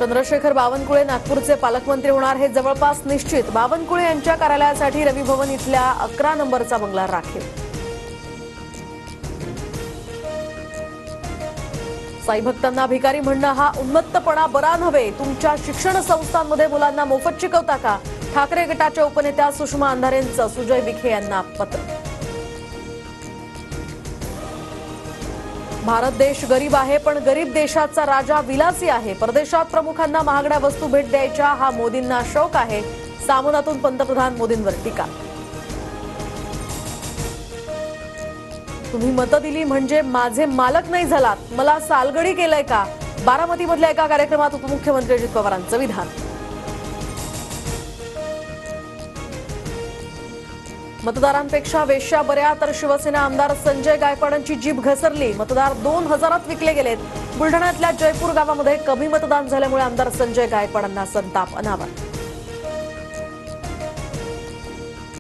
चंद्रशेखर बावनकुळे नागपूरचे पालकमंत्री होणार हे जवळपास निश्चित। बावनकुळे यांच्या कार्यालयासाठी रवी भवन इथल्या 11 नंबरचा बंगला राखीव। साई भक्तांना भिकारी म्हणणं हा उन्मत्तपणा बरा नव्हे। तुमच्या शिक्षण संस्थांमध्ये मुलांना मोफत शिकवता का? ठाकरे गटाच्या उपनेत्या सुषमा अंधारेंचं सुजय विखे यांना पत्र। भारत देश गरीब आहे, पण गरीब देशाचा राजा विलासी आहे। परदेशात प्रमुखांना महागड्या वस्तू भेट द्यायच्या हा मोदींना शौक आहे। सामनातून पंतप्रधान मोदींवर टीका। तुम्ही मतं दिली म्हणजे माझे मालक नाही झालात, मला सालगडी केलंय का? बारामतीमधल्या एका कार्यक्रमात उपमुख्यमंत्री अजित पवारांचं विधान। मतदारांपेक्षा वेश्या बऱ्या, तर शिवसेना आमदार संजय गायकवाडांची जीभ घसरली। मतदार 2000त विकले गेलेत। बुलढाण्यातल्या जयपूर गावामध्ये कमी मतदान झाल्यामुळे आमदार संजय गायकवाडांना संताप अनावर।